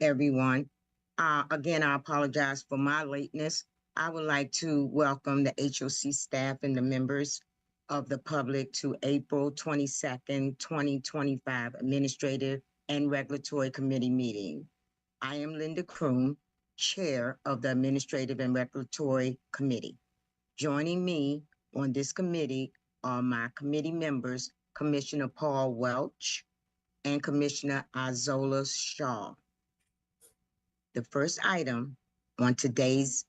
everyone. Again, I apologize for my lateness. I would like to welcome the HOC staff and the members of the public to April 22nd, 2025 Administrative and Regulatory Committee meeting. I am Linda Kroom, Chair of the Administrative and Regulatory Committee. Joining me on this committee are my committee members, Commissioner Paul Welch and Commissioner Izola Shaw. The first item on today's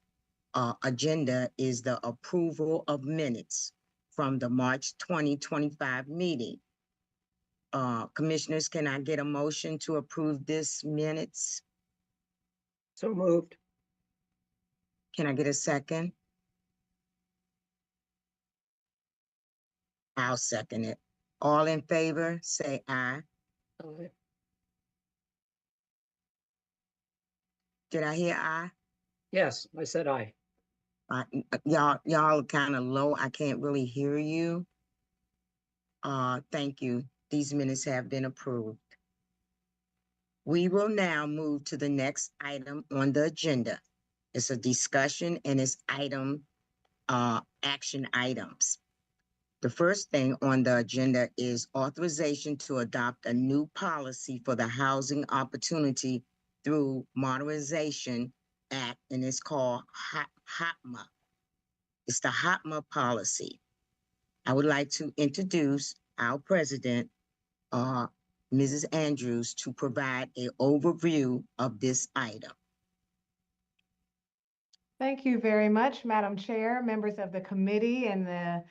agenda is the approval of minutes from the March 2025 meeting. Commissioners, can I get a motion to approve this minutes? So moved. Can I get a second? I'll second it. All in favor, say aye. Aye. Did I hear aye? Yes, I said aye. Y'all kind of low. I can't really hear you. Thank you. These minutes have been approved. We will now move to the next item on the agenda. It's a discussion and it's action items. The first thing on the agenda is authorization to adopt a new policy for the Housing Opportunity through Modernization Act, and it's called HOCMA. It's the HOCMA policy. I would like to introduce our president, Mrs. Andrews, to provide an overview of this item. Thank you very much, Madam Chair, members of the committee and the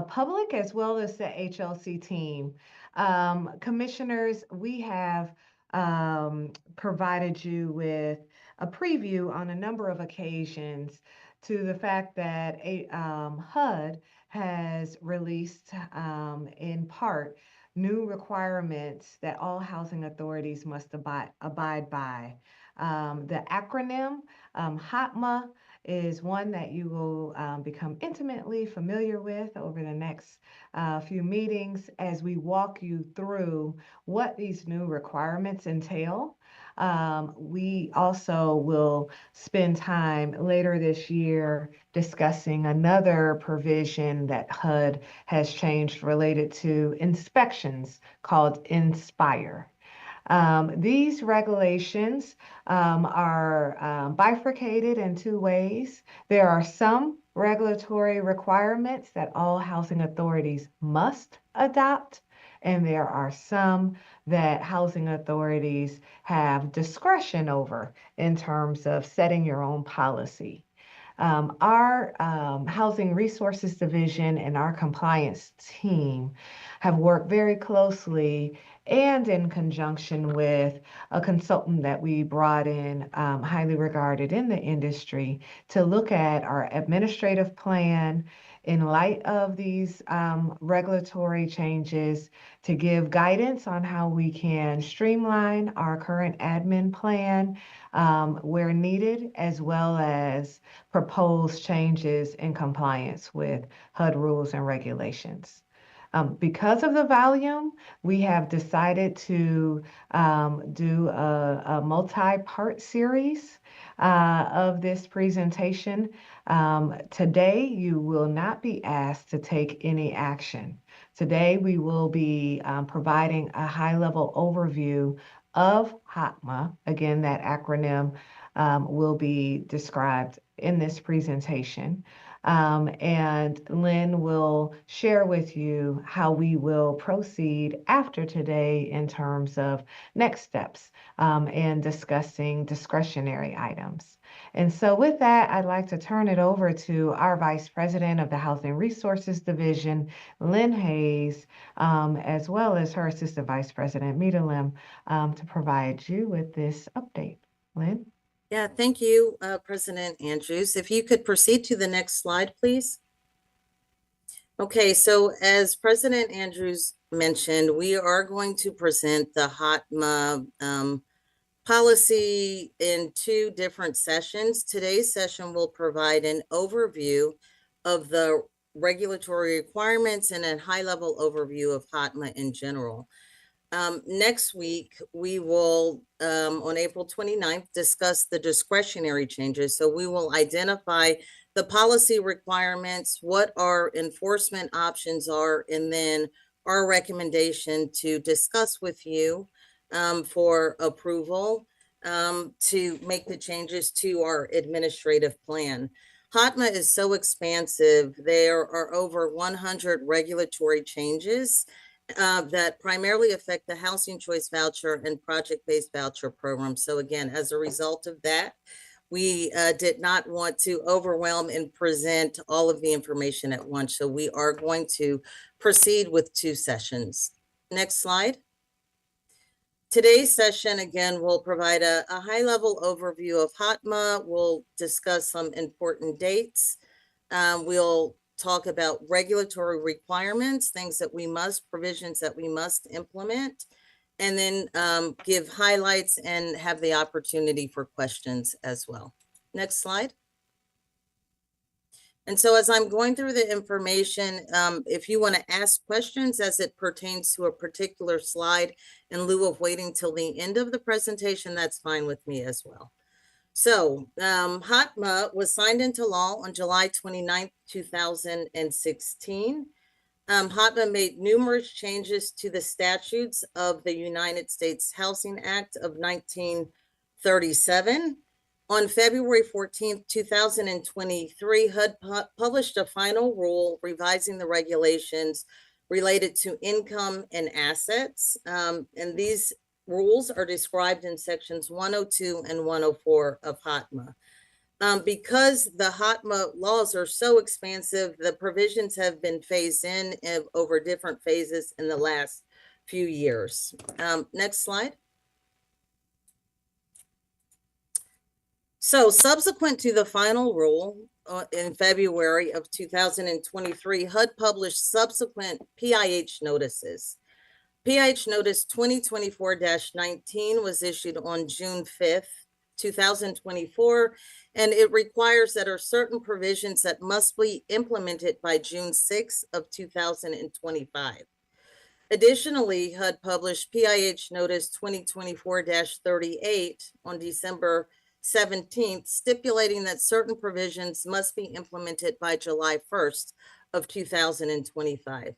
public, as well as the HLC team. Commissioners, we have provided you with a preview on a number of occasions to the fact that HUD has released in part new requirements that all housing authorities must abide by. The acronym HOCMA is one that you will become intimately familiar with over the next few meetings as we walk you through what these new requirements entail. We also will spend time later this year discussing another provision that HUD has changed related to inspections called Inspire. These regulations are bifurcated in two ways. There are some regulatory requirements that all housing authorities must adopt, and there are some that housing authorities have discretion over in terms of setting your own policy. Our Housing Resources Division and our compliance team have worked very closely and in conjunction with a consultant that we brought in, highly regarded in the industry, to look at our administrative plan in light of these regulatory changes, to give guidance on how we can streamline our current admin plan where needed, as well as propose changes in compliance with HUD rules and regulations. Because of the volume, we have decided to do a multi-part series of this presentation. Today, you will not be asked to take any action. Today, we will be providing a high-level overview of HOCMA. Again, that acronym will be described in this presentation. And Lynn will share with you how we will proceed after today in terms of next steps and discussing discretionary items. And so with that, I'd like to turn it over to our Vice President of the Housing Resources Division, Lynn Hayes, as well as her Assistant Vice President, Mita Lim, to provide you with this update. Lynn? Yeah, thank you, President Andrews. If you could proceed to the next slide, please. Okay, so as President Andrews mentioned, we are going to present the HOCMA policy in two different sessions. Today's session will provide an overview of the regulatory requirements and a high-level overview of HOCMA in general. Next week, we will, on April 29th, discuss the discretionary changes. So we will identify the policy requirements, what our enforcement options are, and then our recommendation to discuss with you for approval to make the changes to our administrative plan. HOTMA is so expansive. There are over 100 regulatory changes that primarily affect the housing choice voucher and project-based voucher program. So again, as a result of that, we did not want to overwhelm and present all of the information at once. So we are going to proceed with 2 sessions. Next slide. Today's session, again, will provide a high-level overview of HOTMA. We'll discuss some important dates. We'll talk about regulatory requirements, things that we must, provisions that we must implement, and then give highlights and have the opportunity for questions as well. Next slide. And so as I'm going through the information, if you want to ask questions as it pertains to a particular slide in lieu of waiting till the end of the presentation, that's fine with me as well. So HOTMA was signed into law on July 29th, 2016. HOTMA made numerous changes to the statutes of the United States Housing Act of 1937. On February 14th, 2023, HUD published a final rule revising the regulations related to income and assets. And these rules are described in sections 102 and 104 of HOTMA. Because the HOTMA laws are so expansive, the provisions have been phased in over different phases in the last few years. Next slide. So subsequent to the final rule in February of 2023, HUD published subsequent PIH notices. PIH Notice 2024-19 was issued on June 5th, 2024, and it requires that there are certain provisions that must be implemented by June 6th of 2025. Additionally, HUD published PIH Notice 2024-38 on December 17th, stipulating that certain provisions must be implemented by July 1st of 2025.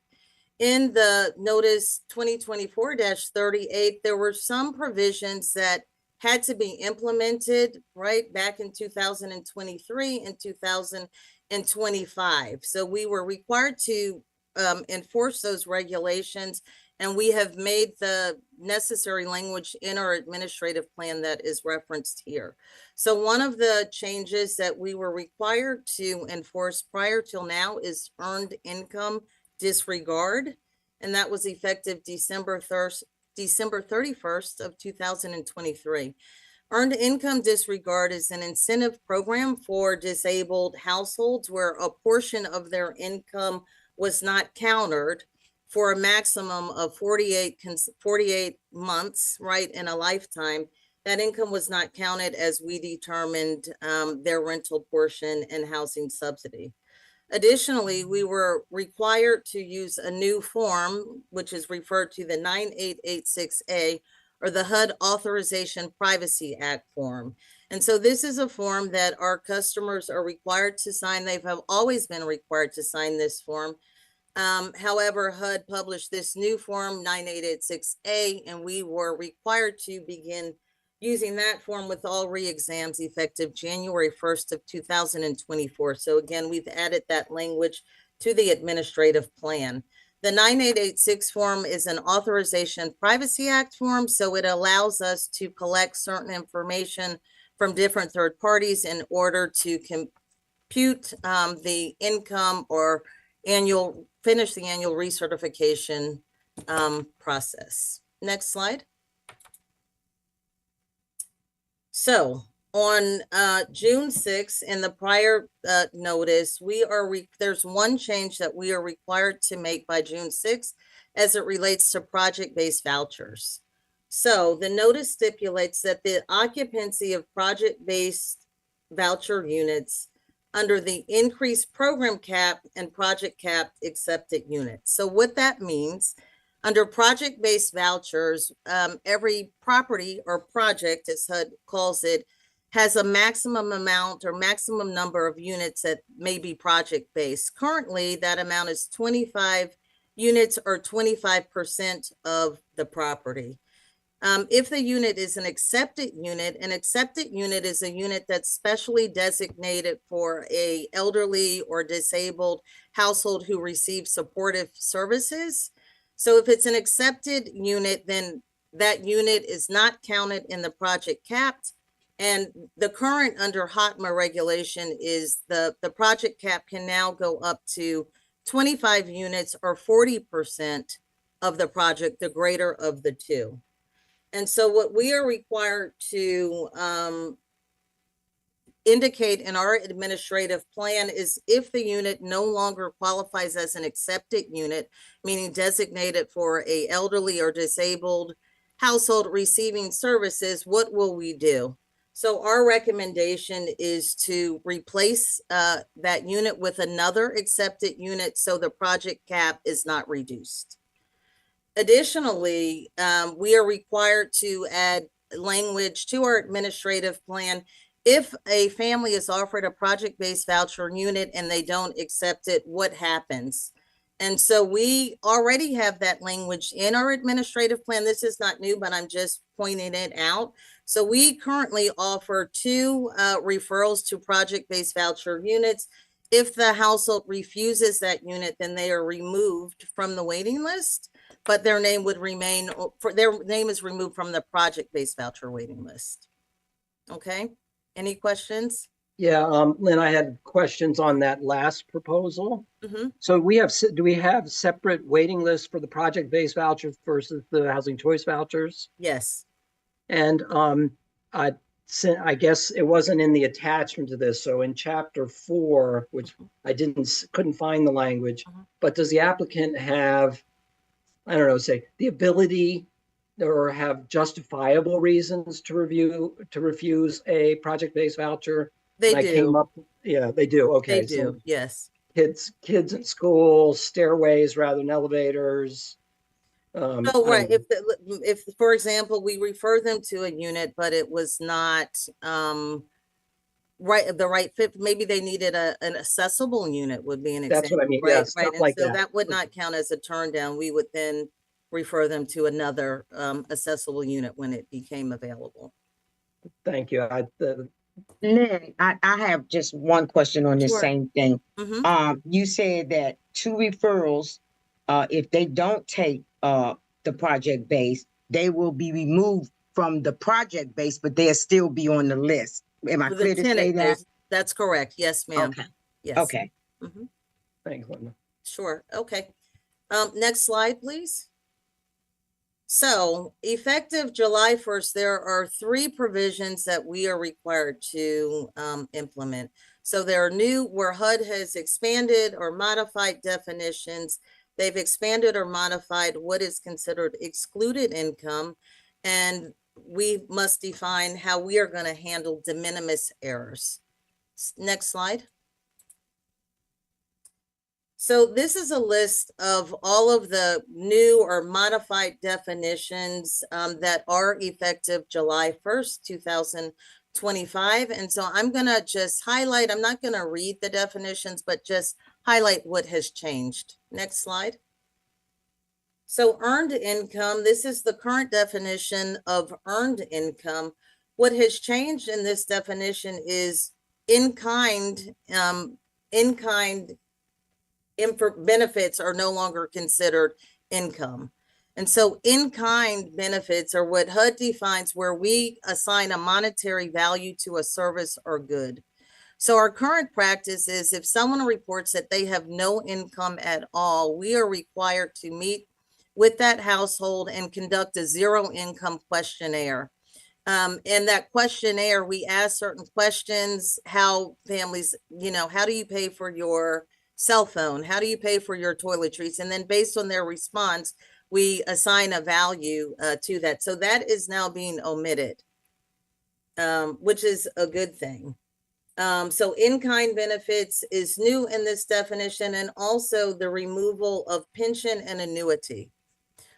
In the notice 2024-38, there were some provisions that had to be implemented right back in 2023 and 2025. So we were required to enforce those regulations, and we have made the necessary language in our administrative plan that is referenced here. So one of the changes that we were required to enforce prior till now is earned income disregard, and that was effective December 31st of 2023. Earned income disregard is an incentive program for disabled households where a portion of their income was not countered for a maximum of 48 months, right, in a lifetime. That income was not counted as we determined their rental portion and housing subsidy. Additionally, we were required to use a new form, which is referred to the 9886A, or the HUD Authorization Privacy Act form. And so this is a form that our customers are required to sign. They have always been required to sign this form. However, HUD published this new form 9886A, and we were required to begin using that form with all re-exams effective January 1st of 2024. So again, we've added that language to the administrative plan. The 9886 form is an Authorization Privacy Act form, so it allows us to collect certain information from different third parties in order to compute the income or finish the annual recertification process. Next slide. So on June 6th, in the prior notice, there's one change that we are required to make by June 6th as it relates to project-based vouchers. So the notice stipulates that the occupancy of project-based voucher units under the increased program cap and project cap accepted units. So what that means, Under project-based vouchers, every property or project, as HUD calls it, has a maximum amount or maximum number of units that may be project-based. Currently, that amount is 25 units or 25% of the property. If the unit is an accepted unit is a unit that's specially designated for a elderly or disabled household who receives supportive services. So if it's an accepted unit, then that unit is not counted in the project capped. And the current under HOTMA regulation is the project cap can now go up to 25 units or 40% of the project, the greater of the two. And so what we are required to indicate in our administrative plan is if the unit no longer qualifies as an accepted unit, meaning designated for a elderly or disabled household receiving services, what will we do? So our recommendation is to replace that unit with another accepted unit so the project cap is not reduced. Additionally, we are required to add language to our administrative plan. If a family is offered a project-based voucher unit and they don't accept it, what happens? And so we already have that language in our administrative plan. This is not new, but I'm just pointing it out. So we currently offer 2 referrals to project-based voucher units. If the household refuses that unit, then they are removed from the waiting list, but their name would remain, their name is removed from the project-based voucher waiting list. Okay, any questions? Yeah, Lynn, I had questions on that last proposal. Mhm. So do we have separate waiting lists for the project-based vouchers versus the housing choice vouchers? Yes. And I guess it wasn't in the attachment to this. So in chapter 4, which I couldn't find the language, but does the applicant have, I don't know, say the ability or have justifiable reasons to refuse a project-based voucher? They And I came do. up, yeah, they do. Okay, They do. Yes. kids in school, stairways rather than elevators. Oh, right. If, for example, we refer them to a unit, but it was not right, the right fit, maybe they needed an accessible unit would be an example. That's what I mean. Right, Yeah, right. stuff And like so that. that would not count as a turn down. We would then refer them to another accessible unit when it became available. Thank you. Lynn, I have just one question on this Sure. same thing. Mhm. You said that 2 referrals, if they don't take the project base, they will be removed from the project base, but they'll still be on the list. Am I For the clear to say tenant that? base, that's correct. Yes, ma'am. Okay, Yes. okay. Mhm. Thanks, Linda. Sure. Okay. Next slide, please. So effective July 1st, there are 3 provisions that we are required to implement. So there are new where HUD has expanded or modified definitions. They've expanded or modified what is considered excluded income. And we must define how we are going to handle de minimis errors. Next slide. So this is a list of all of the new or modified definitions that are effective July 1st, 2025. And so I'm going to just highlight, I'm not going to read the definitions, but just highlight what has changed. Next slide. So earned income, this is the current definition of earned income. What has changed in this definition is in-kind benefits are no longer considered income. And so in-kind benefits are what HUD defines where we assign a monetary value to a service or good. So our current practice is if someone reports that they have no income at all, we are required to meet with that household and conduct a zero income questionnaire. In that questionnaire, we ask certain questions, how families, how do you pay for your cell phone? How do you pay for your toiletries? And then based on their response, we assign a value to that. So that is now being omitted, which is a good thing. So in-kind benefits is new in this definition, and also the removal of pension and annuity.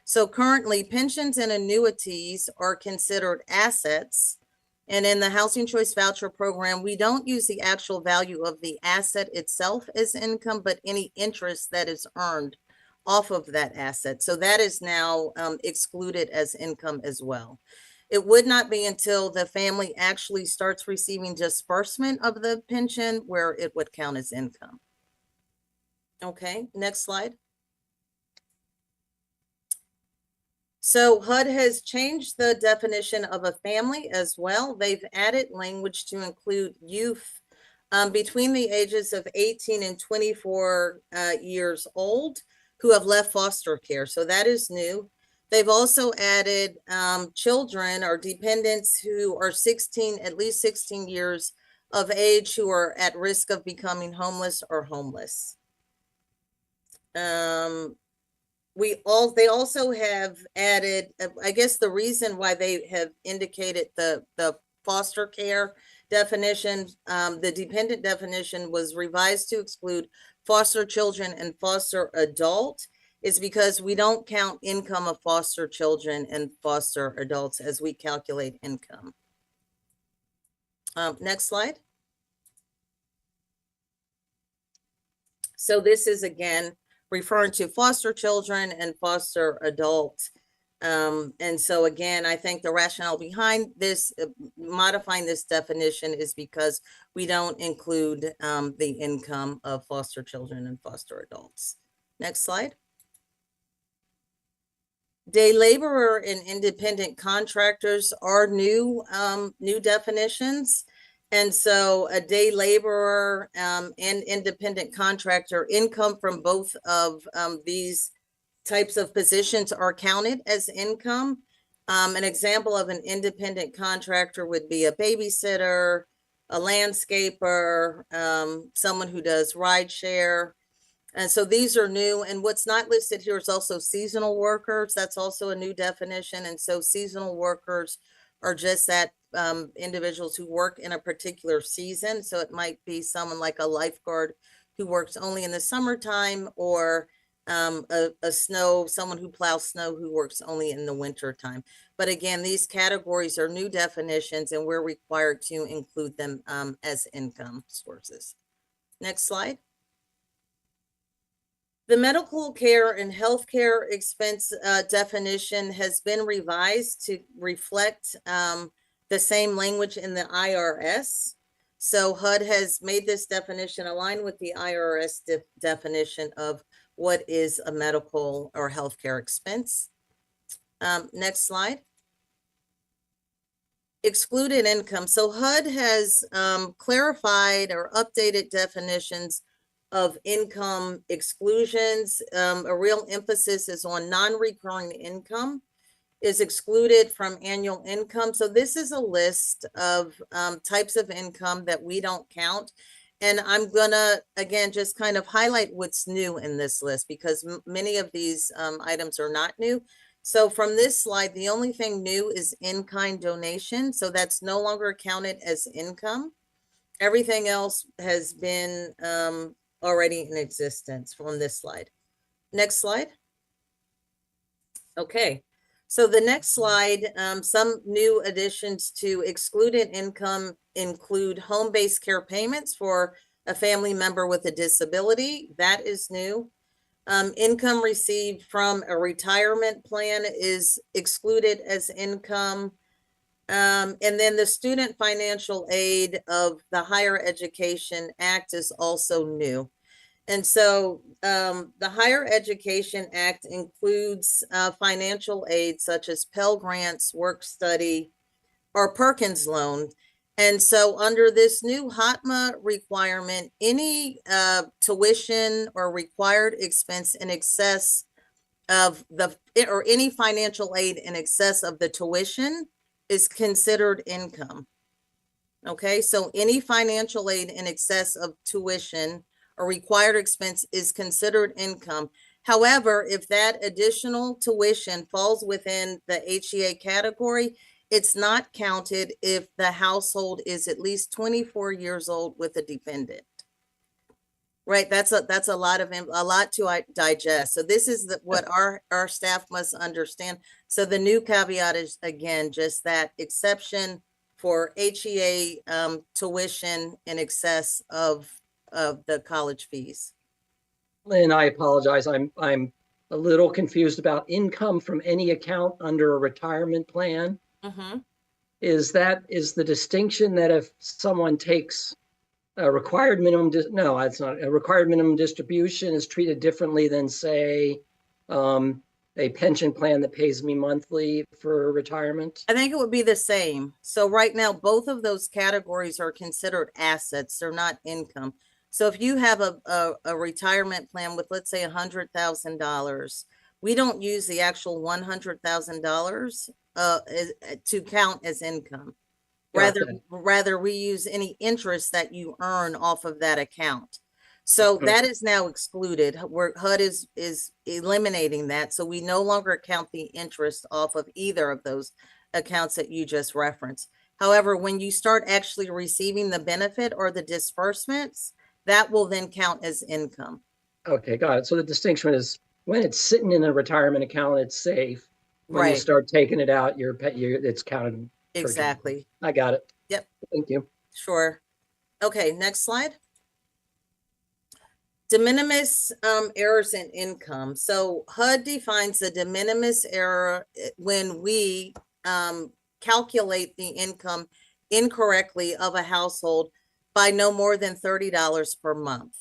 So currently, pensions and annuities are considered assets. And in the Housing Choice Voucher Program, we don't use the actual value of the asset itself as income, but any interest that is earned off of that asset. So that is now excluded as income as well. It would not be until the family actually starts receiving disbursement of the pension where it would count as income. Okay, next slide. So HUD has changed the definition of a family as well. They've added language to include youth between the ages of 18 and 24 years old who have left foster care. So that is new. They've also added children or dependents who are 16, at least 16 years of age, who are at risk of becoming homeless or homeless. They also have added, I guess the reason why they have indicated the foster care definition, the dependent definition was revised to exclude foster children and foster adult, is because we don't count income of foster children and foster adults as we calculate income. Next slide. So this is again referring to foster children and foster adults. And so again, I think the rationale behind this, modifying this definition, is because we don't include the income of foster children and foster adults. Next slide. Day laborer and independent contractors are new definitions. And so a day laborer and independent contractor, income from both of these types of positions are counted as income. An example of an independent contractor would be a babysitter, a landscaper, someone who does rideshare. And so these are new. And what's not listed here is also seasonal workers. That's also a new definition. And so seasonal workers are just that individuals who work in a particular season. So it might be someone like a lifeguard who works only in the summertime, or someone who plows snow who works only in the winter time. But again, these categories are new definitions and we're required to include them as income sources. Next slide. The medical care and healthcare expense definition has been revised to reflect the same language in the IRS. So HUD has made this definition align with the IRS definition of what is a medical or healthcare expense. Next slide. Excluded income. So HUD has clarified or updated definitions of income exclusions. A real emphasis is on non-recurring income is excluded from annual income. So this is a list of types of income that we don't count. And I'm gonna, again, just kind of highlight what's new in this list, because many of these items are not new. So from this slide, the only thing new is in-kind donation. So that's no longer counted as income. Everything else has been already in existence from this slide. Next slide. Okay. So the next slide, some new additions to excluded income include home-based care payments for a family member with a disability. That is new. Income received from a retirement plan is excluded as income. And then the Student Financial Aid of the Higher Education Act is also new. And so the Higher Education Act includes financial aid such as Pell Grants, work study, or Perkins loan. And so under this new HOTMA requirement, any tuition or required expense in excess of or any financial aid in excess of the tuition is considered income. Okay, so any financial aid in excess of tuition or required expense is considered income. However, if that additional tuition falls within the HEA category, it's not counted if the household is at least 24 years old with a dependent. Right, that's a lot a lot to digest. So this is what our staff must understand. So the new caveat is, again, just that exception for HEA tuition in excess of the college fees. And I apologize. I'm a little confused about income from any account under a retirement plan. Mm-hmm. Is the distinction that if someone takes a required minimum, no, it's not. A required minimum distribution is treated differently than, say, a pension plan that pays me monthly for retirement? I think it would be the same. So right now, both of those categories are considered assets. They're not income. So if you have a retirement plan with, let's say, $100,000, we don't use the actual $100,000 to count as income. Rather we use any interest that you earn off of that account. So that is now excluded. Where HUD is eliminating that. So we no longer count the interest off of either of those accounts that you just referenced. However, when you start actually receiving the benefit or the disbursements, that will then count as income. Okay, got it. So the distinction is when it's sitting in a retirement account, it's safe. When you Right. start taking it out, it's counted. Exactly. I got it. Yep. Thank you. Sure. Okay, next slide. De minimis errors in income. So HUD defines the de minimis error when we calculate the income incorrectly of a household by no more than $30 per month.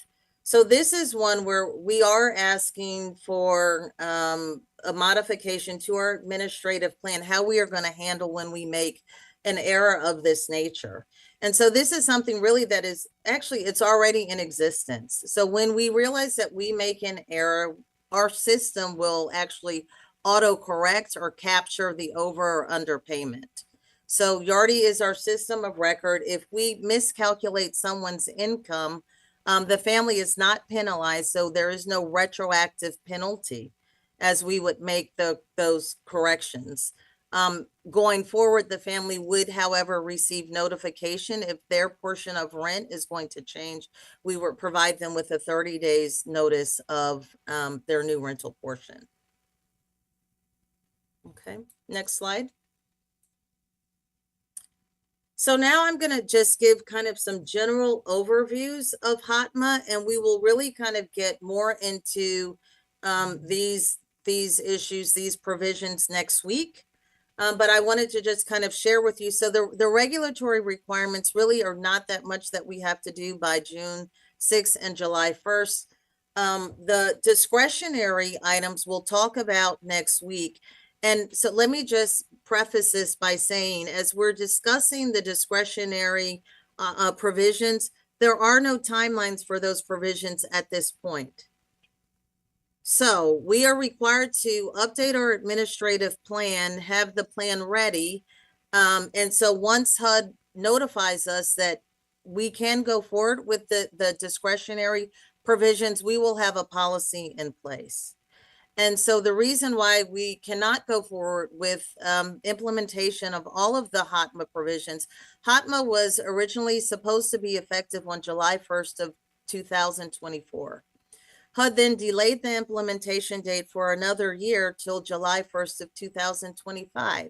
So this is one where we are asking for a modification to our administrative plan, how we are going to handle when we make an error of this nature. And so this is something really that is actually, it's already in existence. So when we realize that we make an error, our system will actually auto-correct or capture the over or under payment. So Yardi is our system of record. If we miscalculate someone's income, the family is not penalized, so there is no retroactive penalty as we would make those corrections. Going forward, the family would, however, receive notification if their portion of rent is going to change. We would provide them with a 30 days notice of their new rental portion. Okay, next slide. So now I'm going to just give kind of some general overviews of HOTMA, and we will really kind of get more into these issues, these provisions next week. But I wanted to just kind of share with you. So the regulatory requirements really are not that much that we have to do by June 6th and July 1st. The discretionary items we'll talk about next week. And so let me just preface this by saying, as we're discussing the discretionary provisions, there are no timelines for those provisions at this point. So we are required to update our administrative plan, have the plan ready. And so once HUD notifies us that we can go forward with the discretionary provisions, we will have a policy in place. And so the reason why we cannot go forward with implementation of all of the HOTMA provisions, HOTMA was originally supposed to be effective on July 1st of 2024. HUD then delayed the implementation date for another year till July 1st of 2025.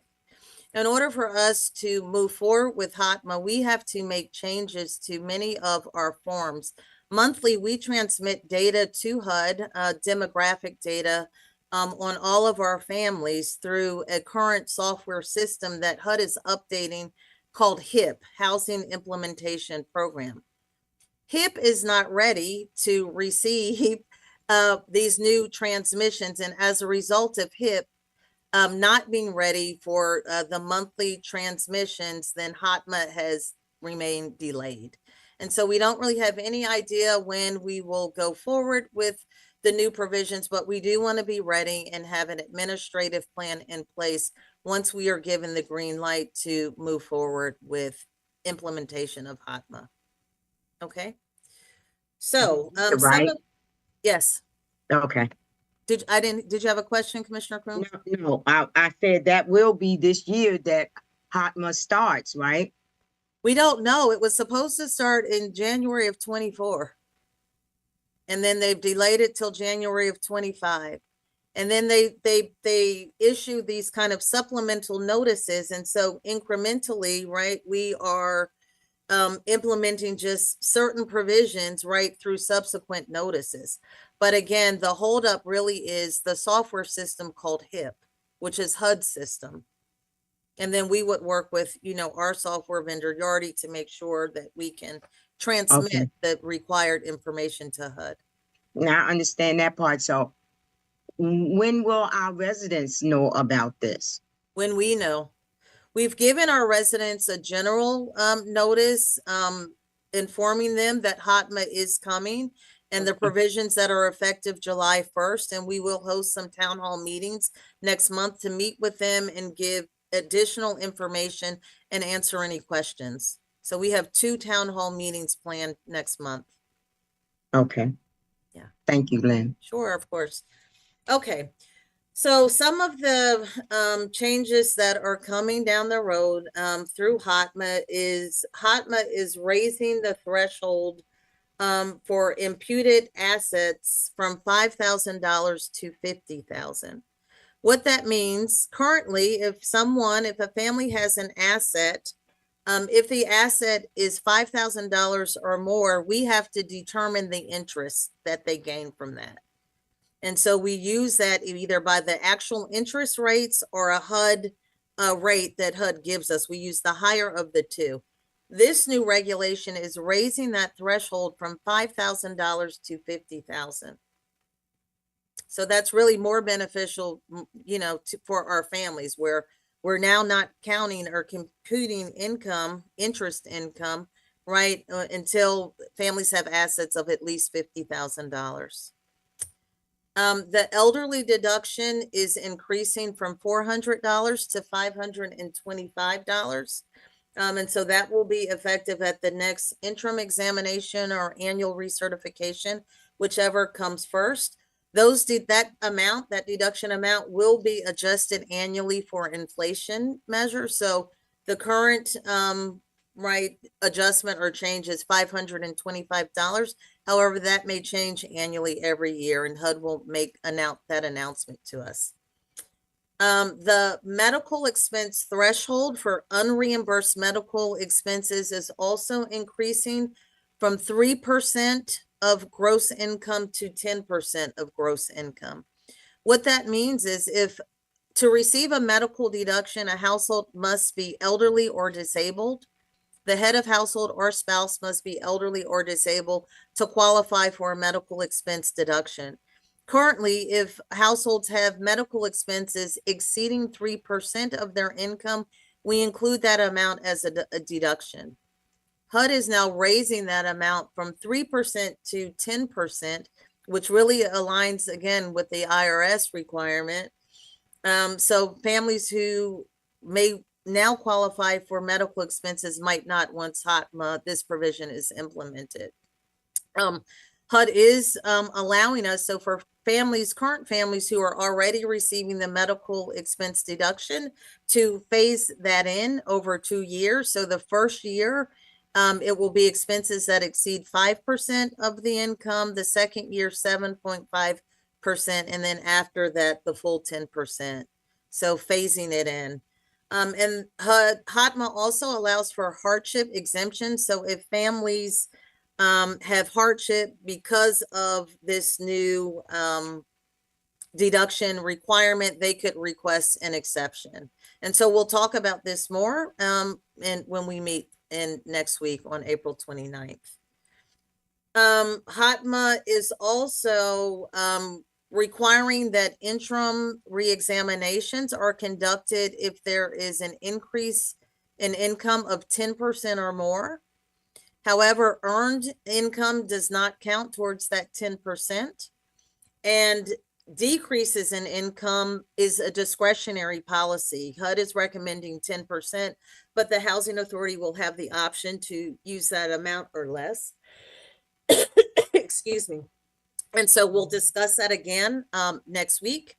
In order for us to move forward with HOTMA, we have to make changes to many of our forms. Monthly, we transmit data to HUD, demographic data on all of our families through a current software system that HUD is updating called HIP, Housing Implementation Program. HIP is not ready to receive these new transmissions, and as a result of HIP not being ready for the monthly transmissions, then HOTMA has remained delayed. And so we don't really have any idea when we will go forward with the new provisions, but we do want to be ready and have an administrative plan in place once we are given the green light to move forward with implementation of HOTMA. Okay. So, right? Yes. Okay. Did you have a question, Commissioner Kroon? No, I said that will be this year that HOTMA starts, right? We don't know. It was supposed to start in January of 24. And then they've delayed it till January of 25. And then they issue these kind of supplemental notices. And so incrementally, right, we are implementing just certain provisions right through subsequent notices. But again, the holdup really is the software system called HIP, which is HUD system. And then we would work with, our software vendor Yardi to make sure that we can transmit Okay. the required information to HUD. Now I understand that part. So when will our residents know about this? When we know. We've given our residents a general notice informing them that HOTMA is coming and the Okay. provisions that are effective July 1st. And we will host some town hall meetings next month to meet with them and give additional information and answer any questions. So we have 2 town hall meetings planned next month. Okay. Yeah. Thank you, Lynn. Sure, of course. Okay. So some of the changes that are coming down the road through HOTMA is raising the threshold for imputed assets from $5,000 to $50,000. What that means currently, if a family has an asset, if the asset is $5,000 or more, we have to determine the interest that they gain from that. And so we use that either by the actual interest rates or a HUD rate that HUD gives us. We use the higher of the two. This new regulation is raising that threshold from $5,000 to $50,000. So that's really more beneficial, for our families, where we're now not counting or computing interest income, right, until families have assets of at least $50,000. The elderly deduction is increasing from $400 to $525. And so that will be effective at the next interim examination or annual recertification, whichever comes first. That deduction amount will be adjusted annually for inflation measures. So the current adjustment or change is $525. However, that may change annually every year, and HUD will make that announcement to us. The medical expense threshold for unreimbursed medical expenses is also increasing from 3% of gross income to 10% of gross income. What that means is to receive a medical deduction, a household must be elderly or disabled. The head of household or spouse must be elderly or disabled to qualify for a medical expense deduction. Currently, if households have medical expenses exceeding 3% of their income, we include that amount as a deduction. HUD is now raising that amount from 3% to 10%, which really aligns again with the IRS requirement. So families who may now qualify for medical expenses might not once this provision is implemented. HUD is allowing us, so for current families who are already receiving the medical expense deduction, to phase that in over 2 years. So the first year, it will be expenses that exceed 5% of the income, the second year 7.5%, and then after that, the full 10%. So phasing it in. And HOTMA also allows for hardship exemption. So if families have hardship because of this new deduction requirement, they could request an exception. And so we'll talk about this more and when we meet next week on April 29th. HOTMA is also requiring that interim reexaminations are conducted if there is an increase in income of 10% or more. However, earned income does not count towards that 10%. And decreases in income is a discretionary policy. HUD is recommending 10%, but the Housing Authority will have the option to use that amount or less. Excuse me. And so we'll discuss that again next week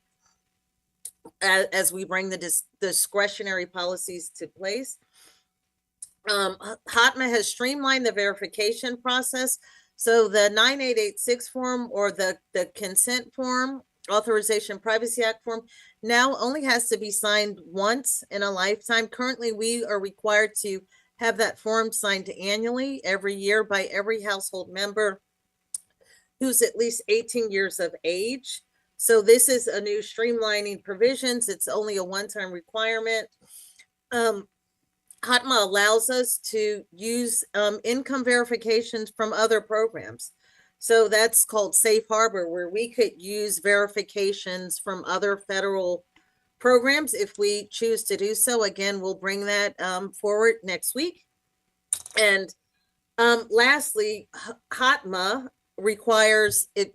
as we bring the discretionary policies to place. HOTMA has streamlined the verification process So the 9886 form, or the consent form, Authorization Privacy Act form, now only has to be signed once in a lifetime. Currently, we are required to have that form signed annually every year by every household member who's at least 18 years of age. So this is a new streamlining provisions. It's only a one-time requirement. HOTMA allows us to use income verifications from other programs. So that's called Safe Harbor, where we could use verifications from other federal programs if we choose to do so. Again, we'll bring that forward next week. And lastly, HOTMA requires it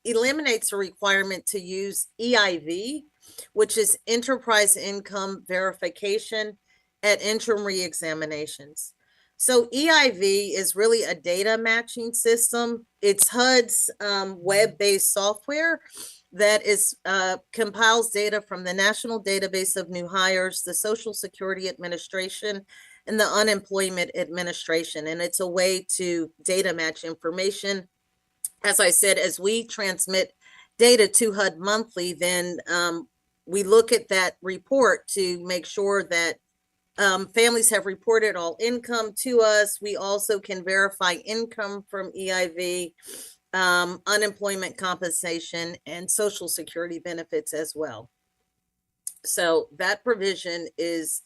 eliminates a requirement to use EIV, which is Enterprise Income Verification at interim reexaminations. So EIV is really a data matching system. It's HUD's web-based software that is compiles data from the National Database of New Hires, the Social Security Administration, and the Unemployment Administration. And it's a way to data match information. As I said, as we transmit data to HUD monthly, then we look at that report to make sure that families have reported all income to us. We also can verify income from EIV, unemployment compensation, and Social Security benefits as well. So that provision is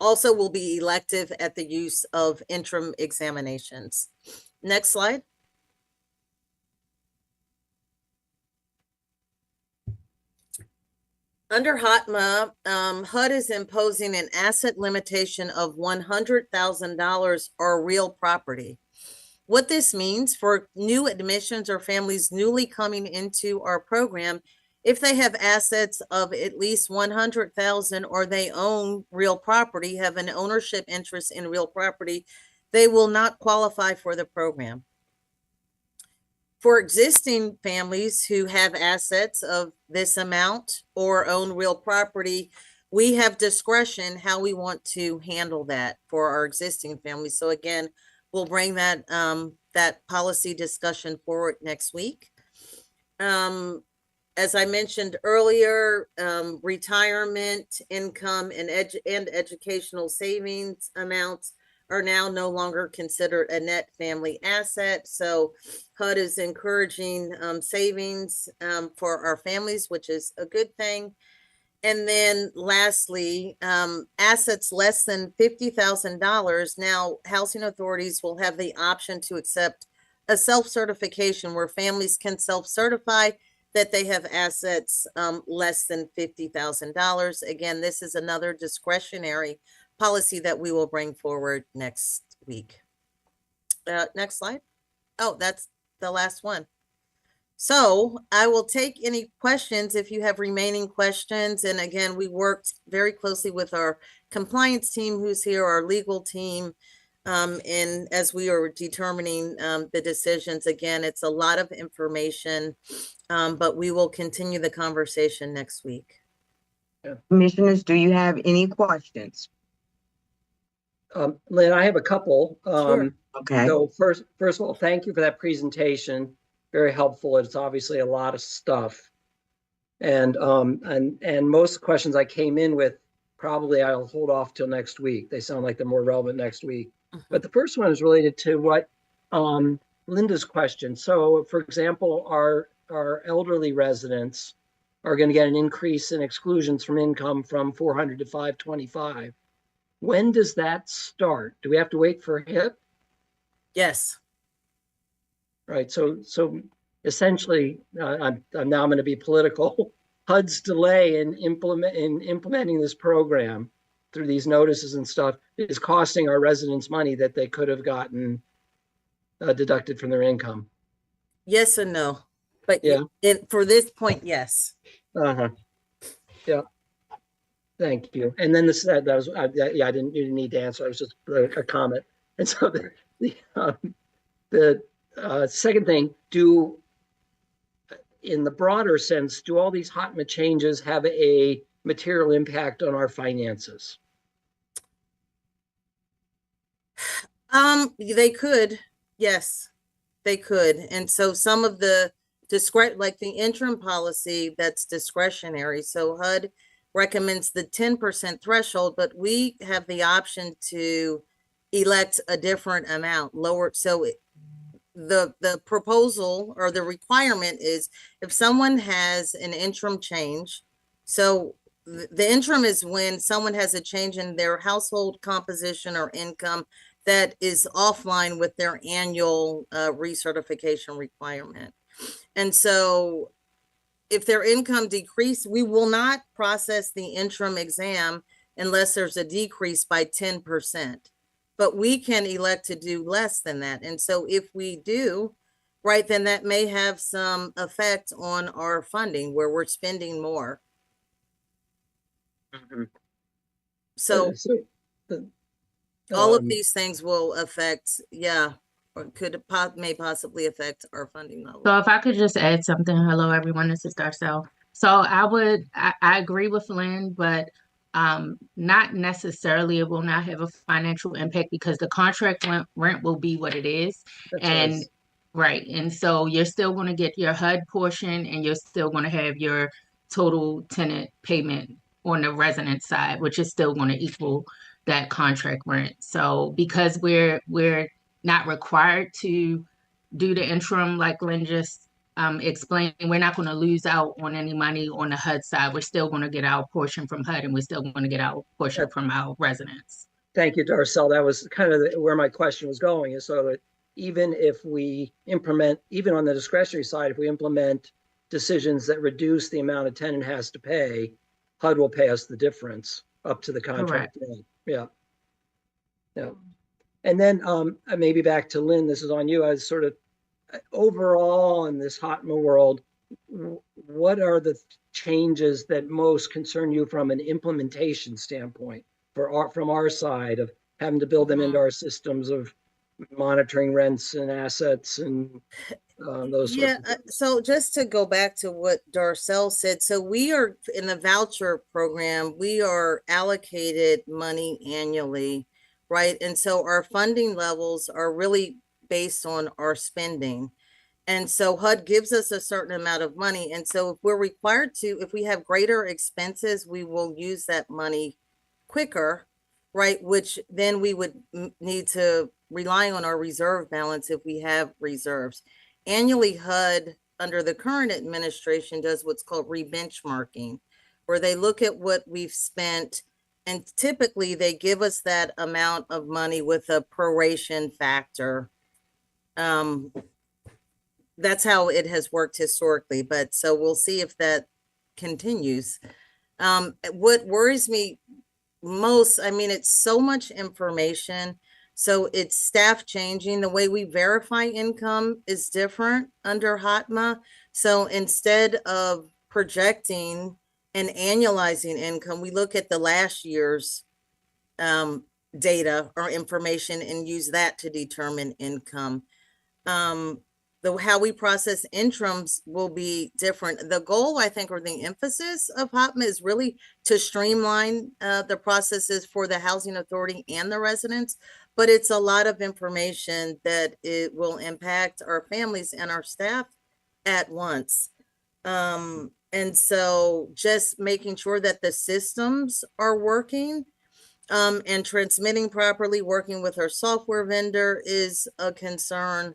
also will be elective at the use of interim examinations. Next slide. Under HOTMA, HUD is imposing an asset limitation of $100,000 or real property. What this means for new admissions or families newly coming into our program, if they have assets of at least 100,000 or they own real property, have an ownership interest in real property, they will not qualify for the program. For existing families who have assets of this amount or own real property, we have discretion how we want to handle that for our existing families. So again, we'll bring that that policy discussion forward next week. As I mentioned earlier, retirement income and educational savings amounts are now no longer considered a net family asset. So HUD is encouraging savings for our families, which is a good thing. And then lastly, assets less than $50,000. Now, housing authorities will have the option to accept a self-certification where families can self-certify that they have assets less than $50,000. Again, this is another discretionary policy that we will bring forward next week. Next slide. Oh, that's the last one. So I will take any questions if you have remaining questions. And again, we worked very closely with our compliance team who's here, our legal team, and as we are determining the decisions. Again, it's a lot of information, but we will continue the conversation next week. Commissioners, do you have any questions? Lynn, I have a couple. Sure. Okay. So first of all, thank you for that presentation. Very helpful. It's obviously a lot of stuff. And most questions I came in with, probably I'll hold off till next week. They sound like they're more relevant next week. But the first one is related to what Linda's question. So for example, our elderly residents are going to get an increase in exclusions from income from 400 to 525. When does that start? Do we have to wait for HIP? Yes. Right. So essentially, I'm now going to be political. HUD's delay in implementing this program through these notices and stuff is costing our residents money that they could have gotten deducted from their income. Yes and no. But yeah, for this point, yes. Yeah. Thank you. And then that was yeah. You didn't need to answer. It was just a comment. And so the second thing, in the broader sense, do all these HOTMA changes have a material impact on our finances? They could, yes. they could. And so some of the like the interim policy, that's discretionary. So HUD recommends the 10% threshold, but we have the option to elect a different amount, lower. So the proposal or the requirement is if someone has an interim change, so the interim is when someone has a change in their household composition or income that is offline with their annual recertification requirement. And so if their income decrease, we will not process the interim exam unless there's a decrease by 10%. But we can elect to do less than that. And so if we do, right, then that may have some effect on our funding where we're spending more. So all of these things will affect, or may possibly affect our funding level. So if I could just add something. Hello, everyone. This is Darcel. So I agree with Lynn, but not necessarily it will not have a financial impact because the contract rent will be what it is. And right. And so you're still going to get your HUD portion and you're still going to have your total tenant payment on the resident side, which is still going to equal that contract rent. So because we're not required to do the interim, like Lynn just explained, we're not going to lose out on any money on the HUD side. We're still going to get our portion from HUD and we're still going to get our portion from our residents. Thank you, Darcel. That was kind of where my question was going, is so that even if we implement, even on the discretionary side, if we implement decisions that reduce the amount a tenant has to pay, HUD will pay us the difference up to the contract. Yeah. And then maybe back to Lynn, this is on you. I was sort of overall in this HOTMA world, what are the changes that most concern you from an implementation standpoint from our side of having to build them into our systems of monitoring rents and assets and those sorts of things? So just to go back to what Darcel said, so we are in the voucher program, we are allocated money annually, right? And so our funding levels are really based on our spending. And so HUD gives us a certain amount of money. And so if we're required to, if we have greater expenses, we will use that money quicker, right? Which then we would need to rely on our reserve balance if we have reserves. Annually, HUD, under the current administration, does what's called re-benchmarking, where they look at what we've spent, and typically they give us that amount of money with a proration factor. That's how it has worked historically, but so we'll see if that continues. What worries me most, I mean, it's so much information. So it's staff changing. The way we verify income is different under HOTMA. So instead of projecting and annualizing income, we look at the last year's data or information and use that to determine income. How we process interims will be different. The goal, I think, or the emphasis of HOTMA is really to streamline the processes for the housing authority and the residents, but it's a lot of information that it will impact our families and our staff at once. And so just making sure that the systems are working and transmitting properly, working with our software vendor is a concern.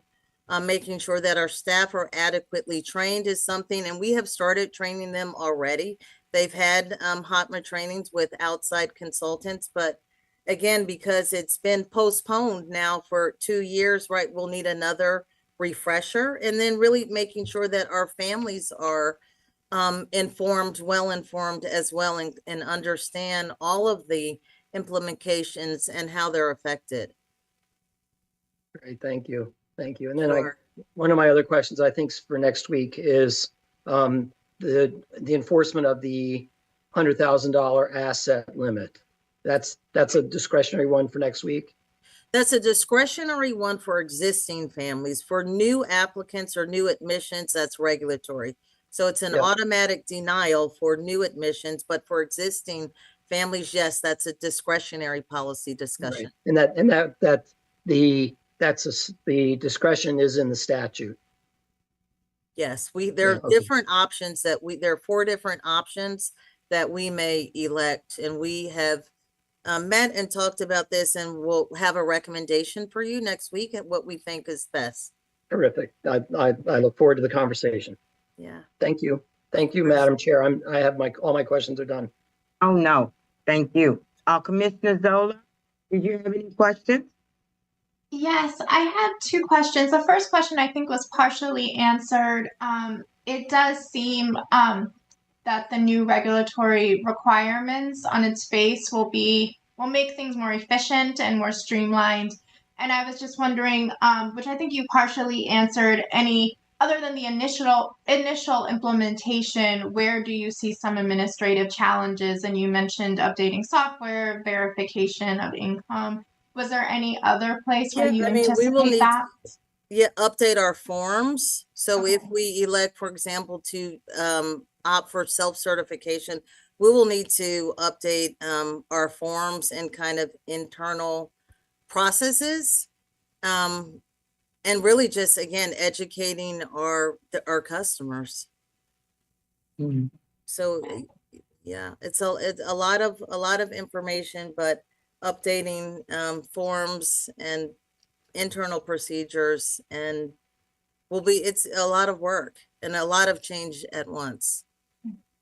Making sure that our staff are adequately trained is something, and we have started training them already. They've had HOTMA trainings with outside consultants, but again, because it's been postponed now for 2 years, right, we'll need another refresher, and then really making sure that our families are well informed as well, and understand all of the implementations and how they're affected. Great, thank you. Thank you. And then one of my other questions, I think, for next week is the enforcement of the $100,000 asset limit. That's a discretionary one for next week. That's a discretionary one for existing families. For new applicants or new admissions, that's regulatory. So it's an automatic denial for new admissions, but for existing families, yes, that's a discretionary policy discussion. Right. And the discretion is in the statute. Yes, there Yeah, are okay. different options there are 4 different options that we may elect, and we have met and talked about this, and we'll have a recommendation for you next week at what we think is best. Terrific. I look forward to the conversation. Yeah. Thank you. Thank you, course. Madam Chair. I have all my questions are done. Oh, no, thank you. Commissioner Zola, did you have any questions? Yes, I had 2 questions. The first question I think was partially answered. It does seem that the new regulatory requirements on its face will make things more efficient and more streamlined. And I was just wondering, which I think you partially answered, other than the initial implementation, where do you see some administrative challenges? And you mentioned updating software, verification of income. Was there any other place where you we will anticipate need that? update our forms. So if we elect, for example, to opt for self-certification, we will need to update our forms and kind of internal processes. And really just, again, educating our customers. Mhm. So yeah, it's a lot of information, but updating forms and internal procedures, and it's a lot of work and a lot of change at once.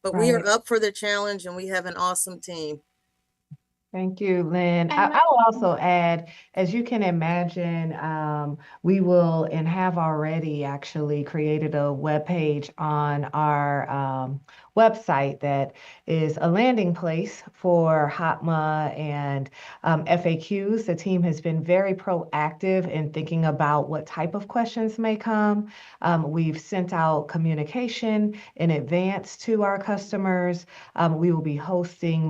But we are Right. up for the challenge, and we have an awesome team. Thank you, Lynn. I And will also add, as you can imagine, we will and have already actually created a web page on our website that is a landing place for HOTMA and FAQs. The team has been very proactive in thinking about what type of questions may come. We've sent out communication in advance to our customers. We will be hosting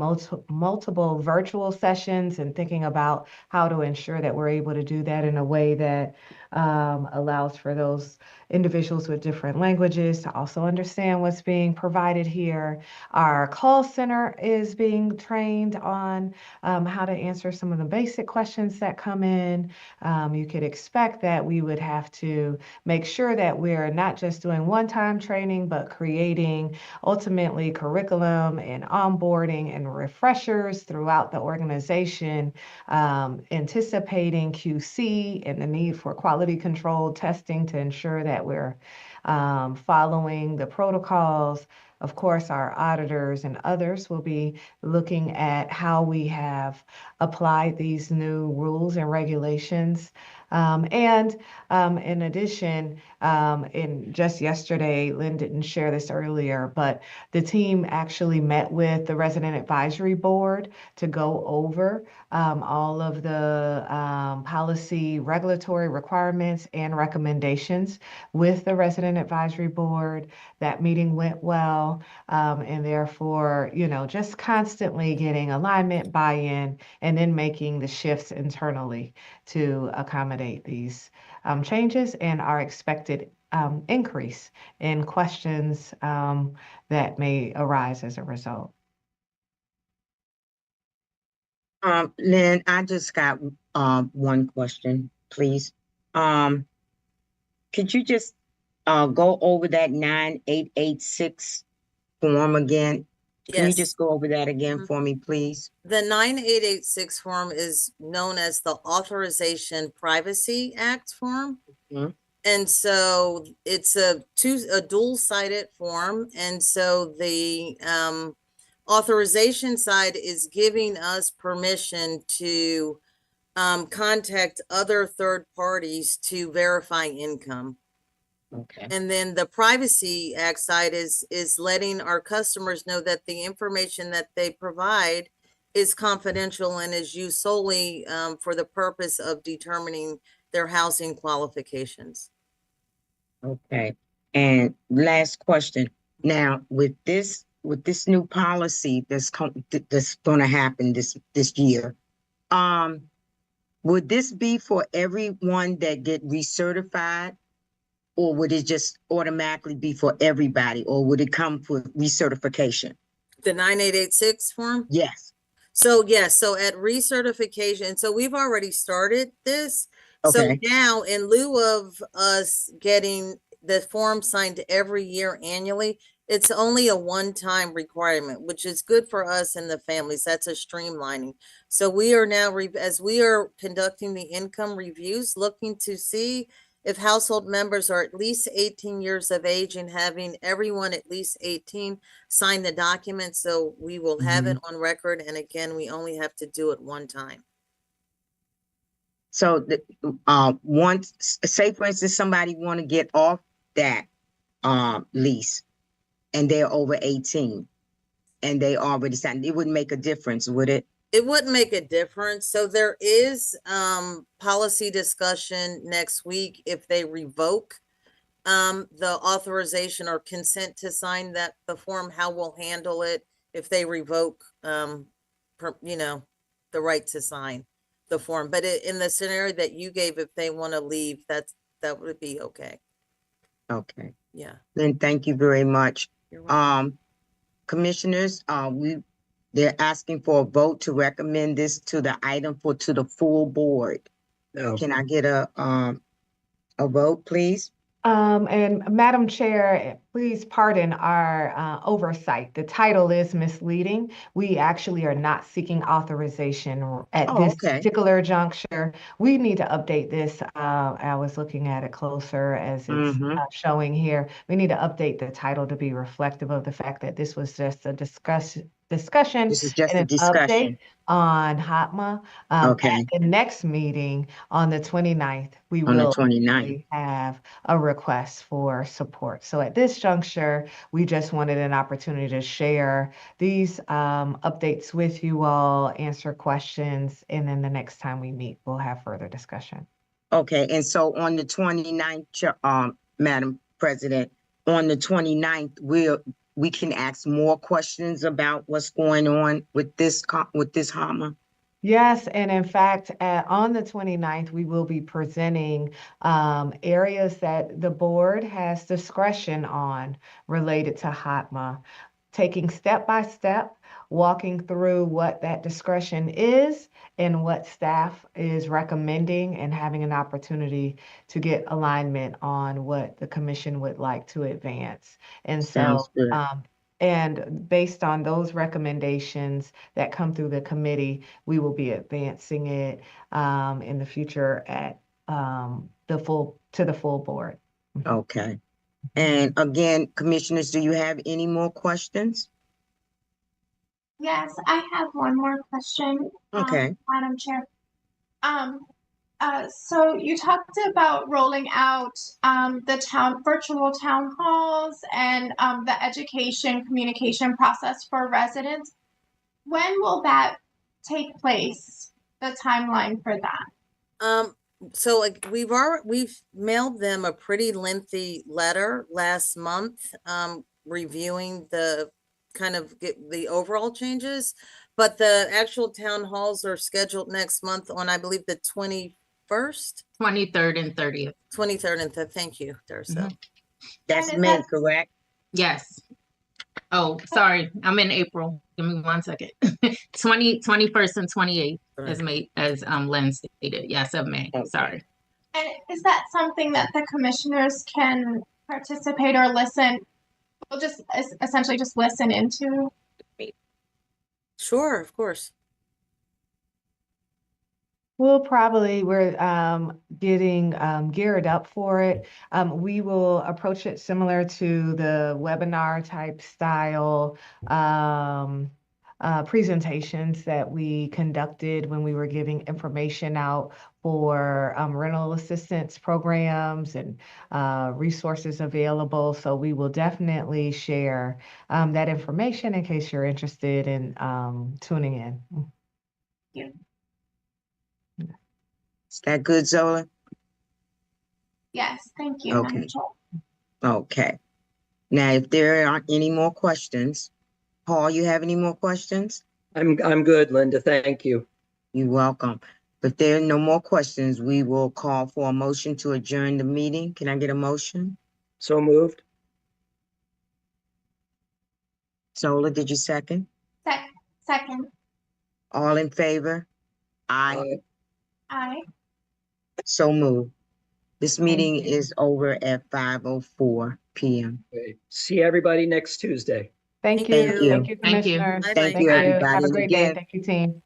multiple virtual sessions and thinking about how to ensure that we're able to do that in a way that allows for those individuals with different languages to also understand what's being provided here. Our call center is being trained on how to answer some of the basic questions that come in. You could expect that we would have to make sure that we're not just doing one-time training, but creating ultimately curriculum and onboarding and refreshers throughout the organization, anticipating QC and the need for quality control testing to ensure that we're following the protocols. Of course, our auditors and others will be looking at how we have applied these new rules and regulations. In addition, just yesterday, Lynn didn't share this earlier, but the team actually met with the Resident Advisory Board to go over all of the policy regulatory requirements and recommendations with the Resident Advisory Board. That meeting went well, and therefore, just constantly getting alignment, buy-in, and then making the shifts internally to accommodate these changes and our expected increase in questions that may arise as a result. Lynn, I just got one question, please. Could you just go over that 9886 form again? Can you Yes. just go over that again Mhm. for me, please? The 9886 form is known as the Authorization Privacy Act form. Mhm. And so it's a dual-sided form. And so the authorization side is giving us permission to contact other third parties to verify income. Okay. And then the Privacy Act side is letting our customers know that the information that they provide is confidential and is used solely for the purpose of determining their housing qualifications. Okay. And last question. Now, with this new policy that's going to happen this year, would this be for everyone that get recertified, or would it just automatically be for everybody, or would it come for recertification? The 9886 form? Yes. So yes, so at recertification, so we've already started this. So Okay. now, in lieu of us getting the form signed every year annually, it's only a one-time requirement, which is good for us and the families. That's a streamlining. So we are now, as we are conducting the income reviews, looking to see if household members are at least 18 years of age and having everyone at least 18 sign the document. So we will have it on record. And again, we only have to do it one time. So once, say for instance, somebody want to get off that lease and they're over 18 and they already signed, it wouldn't make a difference, would it? It wouldn't make a difference. So there is policy discussion next week if they revoke the authorization or consent to sign the form, how we'll handle it if they revoke the right to sign the form. But in the scenario that you gave, if they want to leave, that would be okay. Okay. Yeah. Then thank you very much. You're welcome. Commissioners, they're asking for a vote to recommend this to the full board. No. Can I get a vote, please? And Madam Chair, please pardon our oversight. The title is misleading. We actually are not seeking authorization at this particular juncture. We need to update this. I was looking at it closer as it's showing here. We need to update the title to be reflective of the fact that this was just a discussion This is just and a an discussion. update on HOTMA. At the next meeting on the 29th, we On the will 29th. have a request for support. So at this juncture, we just wanted an opportunity to share these updates with you all, answer questions, and then the next time we meet, we'll have further discussion. Okay, and so on the 29th, Madam President, on the 29th, we can ask more questions about what's going on with this HOMA? Yes, and in fact, on the 29th, we will be presenting areas that the board has discretion on related to HOTMA, taking step by step, walking through what that discretion is and what staff is recommending, and having an opportunity to get alignment on what the commission would like to advance. And Sounds so, good. and based on those recommendations that come through the committee, we will be advancing it in the future at the full board. Okay. And again, commissioners, do you have any more questions? Yes, I have one more question, Okay. Madam Chair. So you talked about rolling out the virtual town halls and the education communication process for residents. When will that take place? The timeline for that? So like we've mailed them a pretty lengthy letter last month, reviewing the the overall changes, but the actual town halls are scheduled next month on, I believe, the 21st, 23rd and 30th. 23rd and 30th. Thank you, Darcel. That's May, correct? Yes. Oh, sorry. I'm in April. Give me 1 second. 21st and 28th as May, as Len stated. Yes, of May. Okay. Sorry. And is that something that the commissioners can participate or listen? We'll just essentially just listen into. Sure, of course. We're getting geared up for it. We will approach it similar to the webinar type style presentations that we conducted when we were giving information out for rental assistance programs and resources available. So we will definitely share that information in case you're interested in tuning in. Thank you. Is that good, Zola? Yes, thank you. Okay. Okay. Now, if there aren't any more questions, Paul, you have any more questions? I'm good, Linda. Thank you. You're welcome. If there are no more questions, we will call for a motion to adjourn the meeting. Can I get a motion? So moved. Zola, did you second? Second. All in favor? Aye. Aye. So moved. This Thank meeting you. is over at 5:04 p.m. Okay. See everybody next Tuesday. Thank Thank you. you. Thank you, Thank you. commissioners. Bye-bye. Thank you, Have everybody. a And great day. again, Thank you, team.